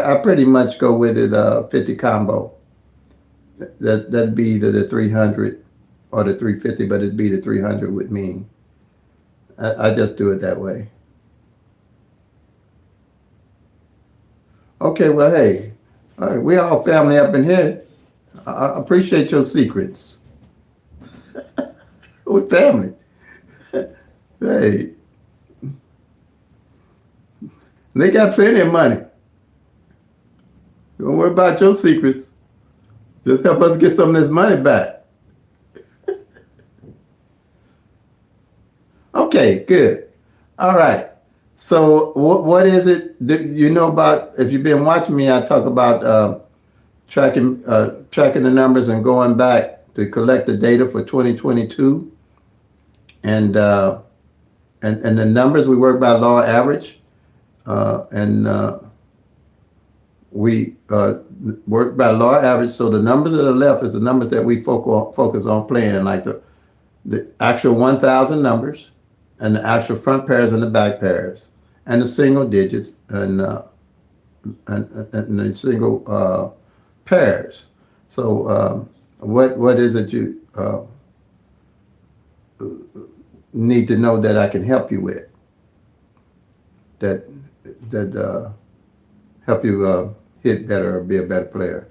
S1: I pretty much go with it 50 combo. that'd be either the 300 or the 350, but it'd be the 300 with me. I just do it that way. Okay, well, hey, all right, we all family up in here. I appreciate your secrets. With family. Hey, they got plenty of money. Don't worry about your secrets. Just help us get some of this money back. Okay, good. All right. So what is it that you know about? If you've been watching me, I talk about tracking the numbers and going back to collect the data for 2022, and and the numbers we work by law average, and we work by law average. So the numbers that are left is the numbers that we focus on playing, like the actual 1,000 numbers, and the actual front pairs and the back pairs, and the single digits, and the single pairs. So what is it you need to know that I can help you with? That help you hit better or be a better player.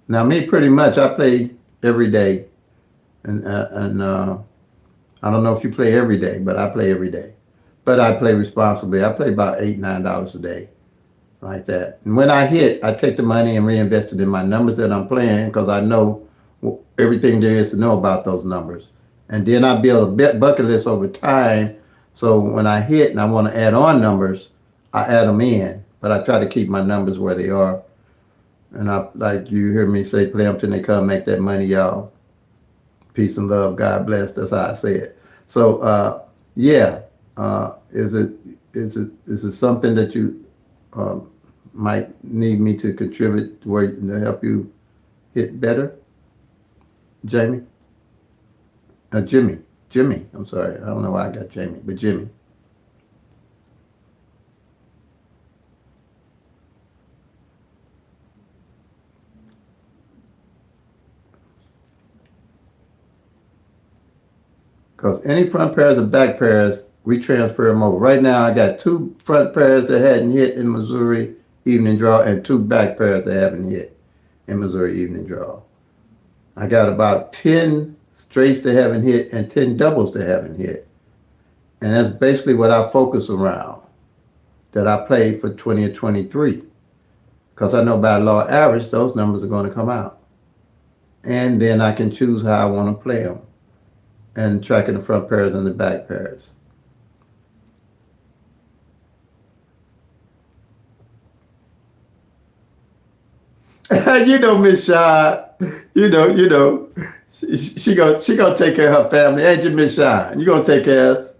S1: Now me, pretty much, I play every day, and I don't know if you play every day, but I play every day. But I play responsibly. I play about $8-9 a day, like that. And when I hit, I take the money and reinvest it in my numbers that I'm playing, because I know everything there is to know about those numbers. And then I build a bucket list over time. So when I hit and I want to add on numbers, I add them in. But I try to keep my numbers where they are. And I, like you hear me say, play them till they come, make that money, y'all. Peace and love. God bless. That's how I say it. So yeah, is it something that you might need me to contribute to help you hit better, Jamie? Jimmy. I'm sorry. I don't know why I got Jamie, but Jimmy. Because any front pairs or back pairs, we transfer them over. Right now, I got 2 front pairs that hadn't hit in Missouri evening draw, and 2 back pairs that haven't hit in Missouri evening draw. I got about 10 straights that haven't hit and 10 doubles that haven't hit. And that's basically what I focus around, that I played for 20 or 23. Because I know by law average, those numbers are going to come out. And then I can choose how I want to play them, and tracking the front pairs and the back pairs. You know, Miss Shine, you know, she gonna take care of her family, ain't you, Miss Shine? You gonna take care of us?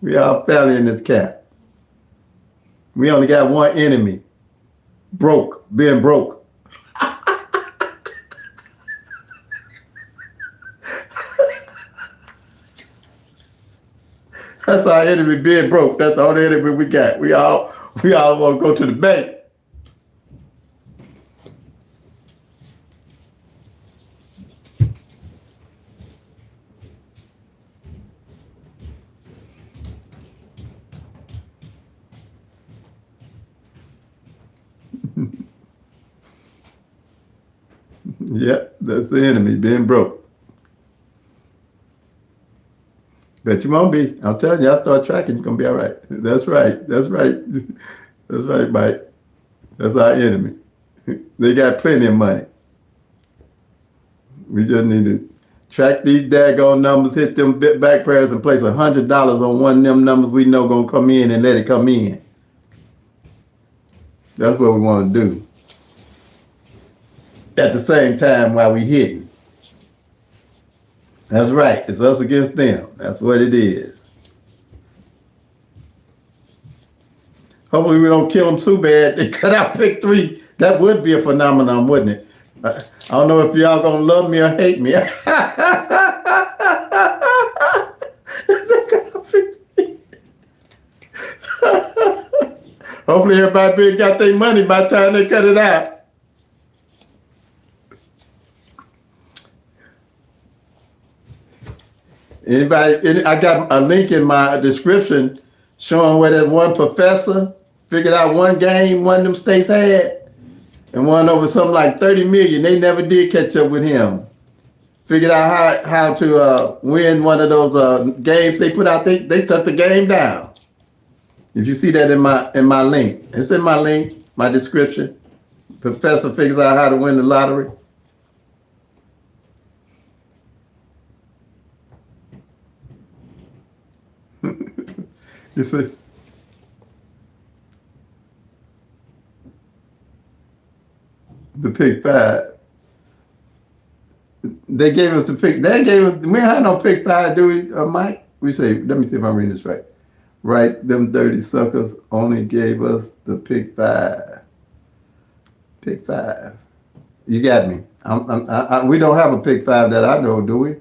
S1: We all family in this camp. We only got one enemy: being broke. That's our enemy, being broke. That's the only enemy we got. We all want to go to the bank. Yep, that's the enemy, being broke. Bet you won't be. I'm telling you, I start tracking, you're gonna be all right. That's right. That's right, Mike. That's our enemy. They got plenty of money. We just need to track these daggone numbers, hit them back pairs, and place $100 on one of them numbers we know gonna come in, and let it come in. That's what we want to do. At the same time while we hitting. That's right. It's us against them. That's what it is. Hopefully we don't kill them too bad. They cut out pick 3. That would be a phenomenon, wouldn't it? I don't know if y'all gonna love me or hate me. Hopefully everybody got their money by the time they cut it out. Anybody? I got a link in my description showing where that one professor figured out one game one of them states had and won over something like 30 million. They never did catch up with him. Figured out how to win one of those games they put out. They took the game down. If you see that in my link, it's in my link, my description. Professor figures out how to win the lottery. You see? The pick five. They gave us the pick. They gave us. We had no pick five, do we, Mike? We say. Let me see if I'm reading this right. Right, them dirty suckers only gave us the pick five. Pick five. You got me. We don't have a pick five that I know, do we?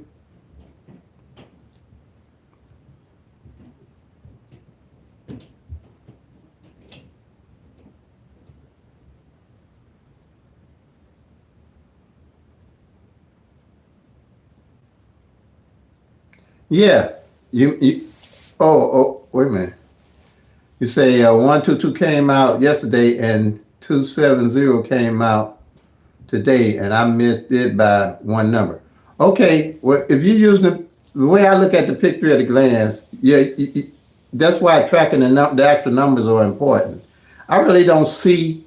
S1: Yeah. You wait a minute. You say 122 came out yesterday and 270 came out today, and I missed it by one number. Okay, well, if you use the way I look at the pick three at a glance, yeah, that's why tracking the actual numbers are important. I really don't see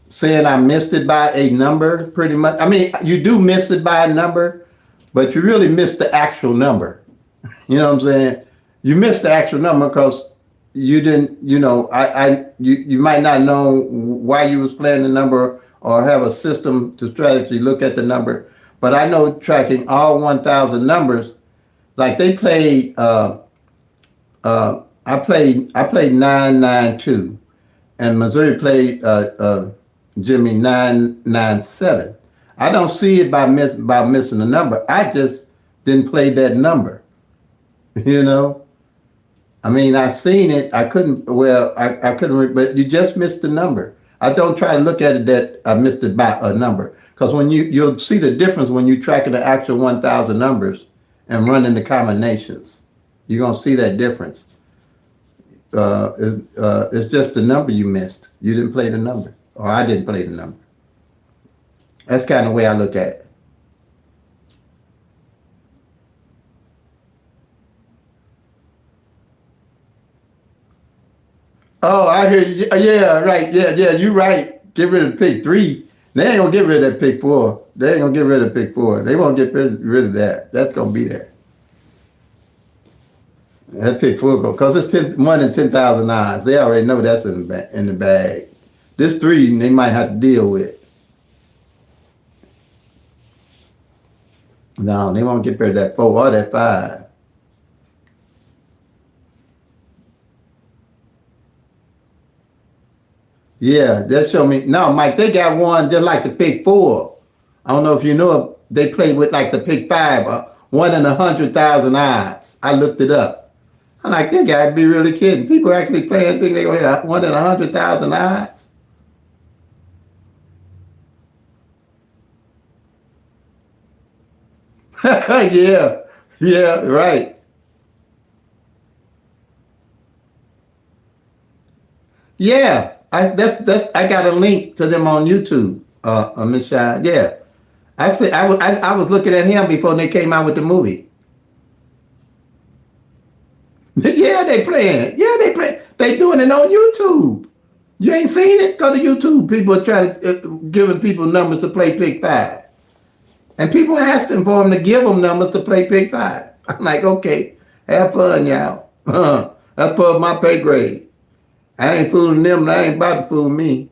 S1: saying I missed it by a number pretty much. I mean, you do miss it by a number, but you really miss the actual number. You know what I'm saying? You missed the actual number because you didn't, you might not know why you was playing the number or have a system to strategy look at the number. But I know tracking all 1,000 numbers, like they played, I played 992, and Missouri played Jimmy 997. I don't see it by missing the number. I just didn't play that number. You know, I mean, I seen it. I couldn't. Well, I couldn't. But you just missed the number. I don't try to look at it that I missed it by a number, because when you'll see the difference when you tracking the actual 1,000 numbers and running the combinations. You're gonna see that difference. It's just the number you missed. You didn't play the number, or I didn't play the number. That's kind of the way I look at it. Oh, I hear you. Yeah, right. Yeah, you're right. Get rid of pick three. They ain't gonna get rid of that pick four. They ain't gonna get rid of pick four. They won't get rid of that. That's gonna be there. That pick four go because it's 1 in 10,000 odds. They already know that's in the bag. This three they might have to deal with. No, they won't get rid of that four or that five. Yeah, that show me. No, Mike, they got one just like the pick four. I don't know if you know it. They play with like the pick five, 1 in 100,000 odds. I looked it up. I'm like, that guy be really kidding. People actually playing think they go hit 1 in 100,000 odds. yeah, right. Yeah, I got a link to them on YouTube. Miss Shine. Yeah, I said I was looking at him before they came out with the movie. Yeah, they playing it. Yeah, they play. They doing it on YouTube. You ain't seen it? Go to YouTube. People are trying to giving people numbers to play Pick Five, and people asking for them to give them numbers to play Pick Five. I'm like, okay, have fun, y'all. That's part of my pay grade. I ain't fooling them. And I ain't about to fool me.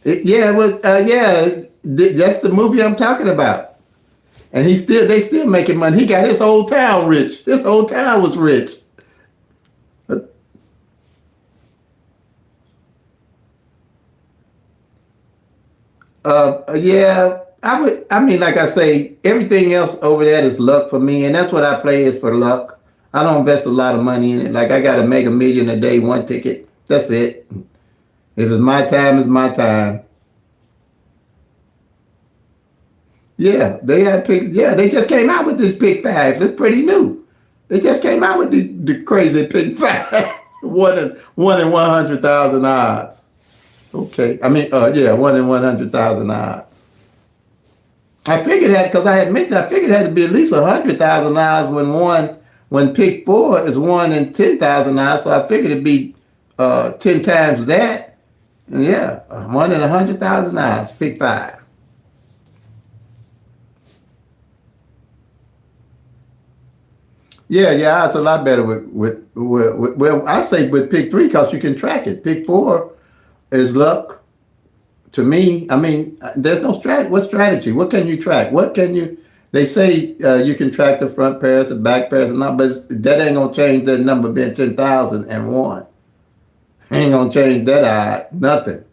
S1: Yeah, well, yeah, that's the movie I'm talking about. And they still making money. He got his whole town rich. His whole town was rich. Yeah, I would. I mean, like I say, everything else over that is luck for me, and that's what I play is for luck. I don't invest a lot of money in it. Like I got to make $1 million a day, one ticket. That's it. If it's my time, it's my time. Yeah, they had pick. Yeah, they just came out with this pick five. It's pretty new. They just came out with the crazy pick five. one in 100,000 odds. Okay, I mean, yeah, 1 in 100,000 odds. I figured that because I had mentioned, I figured it had to be at least 100,000 odds when pick four is 1 in 10,000 odds. So I figured it'd be 10 times that. And yeah, 1 in 100,000 odds, pick five. Yeah, yeah, it's a lot better with well, I say with pick three because you can track it. Pick four is luck to me. I mean, there's no strategy. What strategy? What can you track? What can you? They say you can track the front pairs, the back pairs, and not, but that ain't gonna change that number being 10,001. Ain't gonna change that nothing.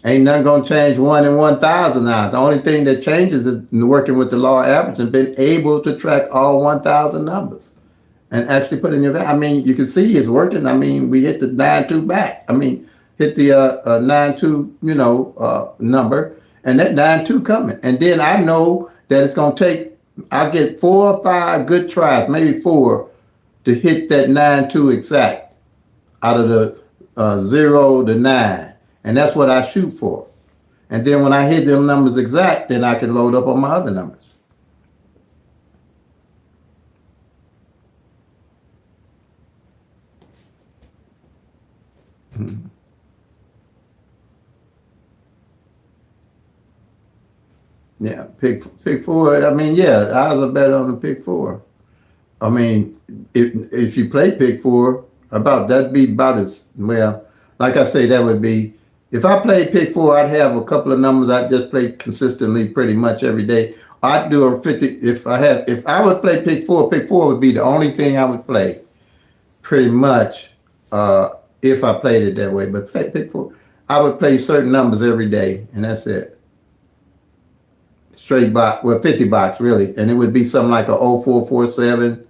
S1: Ain't nothing gonna change 1 in 1,000 now. The only thing that changes is working with the law of average and being able to track all 1,000 numbers and actually put in your. I mean, you can see it's working. I mean, we hit the 9-2 back. I mean, hit the 9-2, number, and that 9-2 coming. And then I know that it's gonna take. I get 4 or 5 good tries, maybe 4, to hit that 9-2 exact out of the 0 to 9, and that's what I shoot for. And then when I hit them numbers exact, then I can load up on my other numbers. Mhm. Yeah, pick four. I mean, yeah, odds are better on the pick four. I mean, if you play pick four, about that'd be about as well. Like I say, that would be if I played pick four, I'd have a couple of numbers I just play consistently, pretty much every day. I'd do a 50. If I would play pick four would be the only thing I would play, pretty much. If I played it that way, but pick four, I would play certain numbers every day, and that's it. Straight box, well, 50 box really, and it would be something like a 0447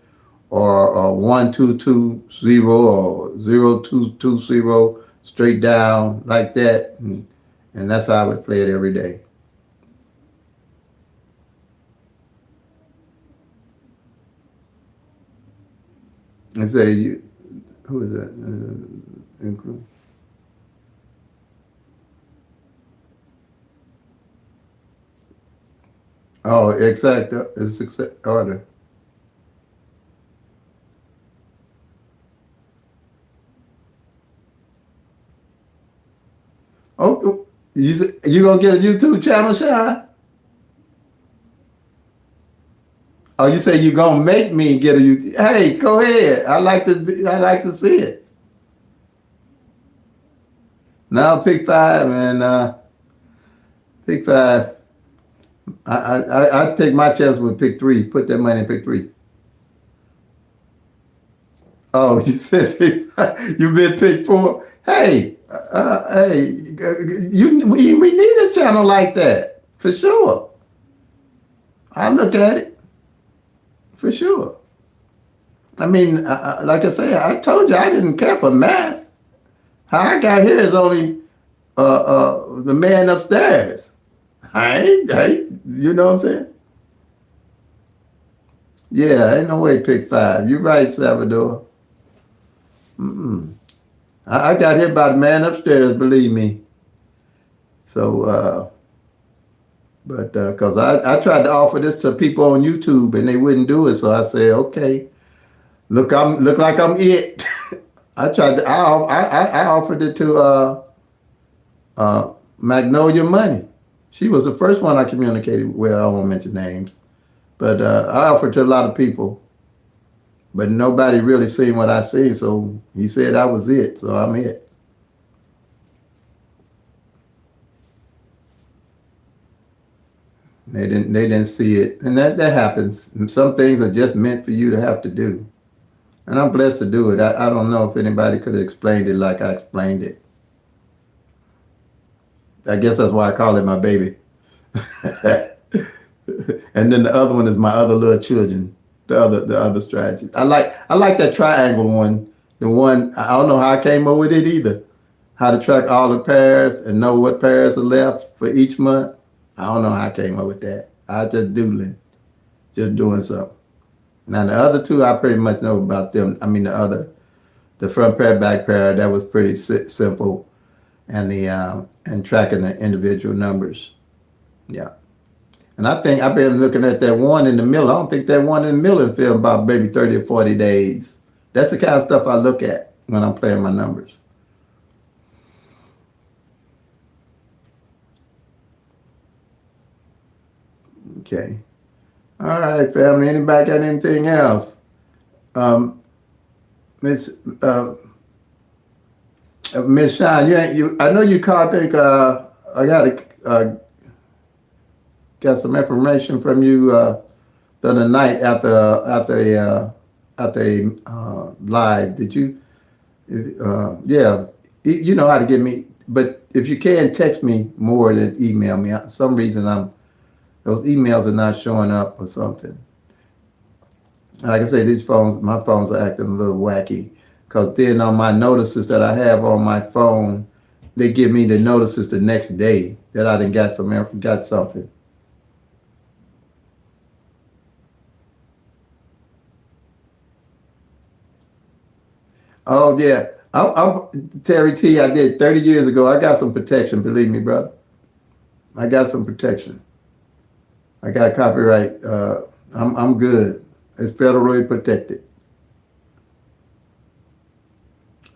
S1: or 1220 or 0220 straight down like that, and that's how I would play it every day. And say, who is that? Oh, exact, it's exact order. Oh, you gonna get a YouTube channel, Sean? Oh, you say you gonna make me get a YouTube? Hey, go ahead. I like to see it. Now pick five and pick five. I take my chance with pick three. Put that money in pick three. Oh, you said pick five. You been pick four. Hey, hey, we need a channel like that for sure. I look at it for sure. I mean, like I say, I told you I didn't care for math. How I got here is only the man upstairs. You know what I'm saying? Yeah, ain't no way pick five. You right, Salvador. Mm-mm. I got here by the man upstairs, believe me. So, but because I tried to offer this to people on YouTube and they wouldn't do it, so I said, okay, look like I'm it. I tried to I offered it to Magnolia Money. She was the first one I communicated with. Well, I won't mention names, but I offered to a lot of people, but nobody really seen what I seen. So he said I was it, so I'm it. They didn't see it, and that happens. Some things are just meant for you to have to do, and I'm blessed to do it. I don't know if anybody could have explained it like I explained it. I guess that's why I call it my baby. And then the other one is my other little children. the other strategies. I like that triangle one. The one I don't know how I came up with it either. How to track all the pairs and know what pairs are left for each month. I don't know how I came up with that. I just doodling, just doing something. Now the other two, I pretty much know about them. I mean the front pair, back pair, that was pretty simple, and the and tracking the individual numbers. Yeah. And I think I've been looking at that one in the middle. I don't think that one in the middle film about maybe 30 or 40 days. That's the kind of stuff I look at when I'm playing my numbers. Okay. All right, family. Anybody got anything else? Um, Miss Miss Shine, you ain't you. I know you called. I think I got some information from you the other night after a live. Did you? Yeah, you know how to get me. But if you can text me more than email me. For some reason those emails are not showing up or something. Like I say, my phones are acting a little wacky. Because then on my notices that I have on my phone, they give me the notices the next day that I done got something. Oh yeah, I'm Terry T. I did 30 years ago. I got some protection. Believe me, brother. I got some protection. I got copyright. I'm good. It's federally protected.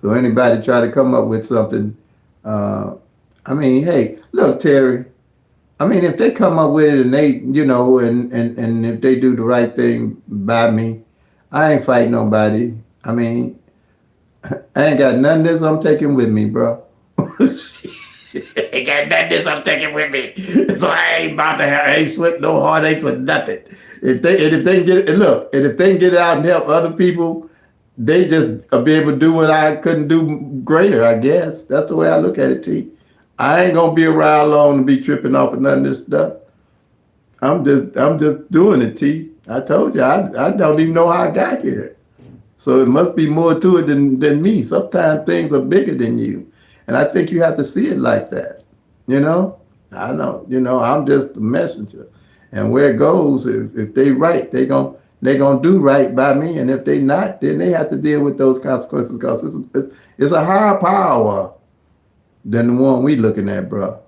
S1: So anybody try to come up with something, uh, I mean, hey, look, Terry. I mean, if they come up with it and they, and if they do the right thing by me, I ain't fighting nobody. I mean, I ain't got none of this I'm taking with me, bro. Ain't got none of this I'm taking with me. So I ain't about to have, I ain't sweat no heartaches or nothing. If they can get it, and look, and if they can get it out and help other people, they just be able to do what I couldn't do greater, I guess. That's the way I look at it, T. I ain't gonna be around long to be tripping off of none of this stuff. I'm just doing it, T. I told you, I don't even know how I got here. So it must be more to it than me. Sometimes things are bigger than you. And I think you have to see it like that. You know? I know, I'm just a messenger. And where it goes, if they right, they gonna do right by me. And if they not, then they have to deal with those consequences because it's a higher power than the one we looking at, bro.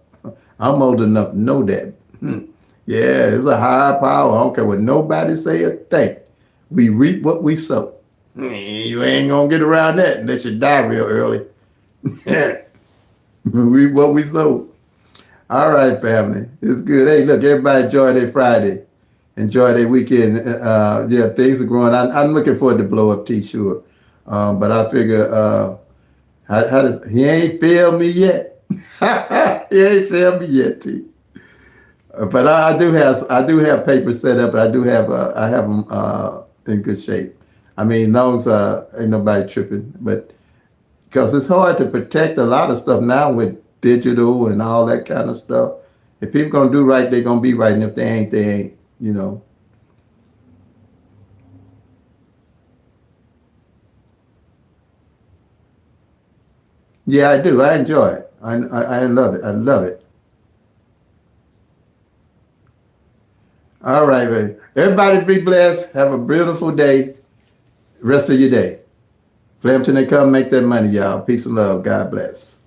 S1: I'm old enough to know that. Yeah, it's a higher power. I don't care what nobody say or think. We reap what we sow. You ain't gonna get around that unless you die real early. We reap what we sow. All right, family. It's good. Hey, look, everybody enjoy their Friday. Enjoy their weekend. Yeah, things are growing. I'm looking forward to blow up T, sure. But I figure how does he ain't failed me yet. He ain't failed me yet, T. But I do have papers set up. I have them in good shape. I mean, those ain't nobody tripping, but because it's hard to protect a lot of stuff now with digital and all that kind of stuff. If people gonna do right, they gonna be right, and if they ain't, they ain't. You know. Yeah, I do. I enjoy it. I love it. I love it. All right, baby. Everybody be blessed. Have a beautiful day. Rest of your day. Play them till they come. Make that money, y'all. Peace and love. God bless.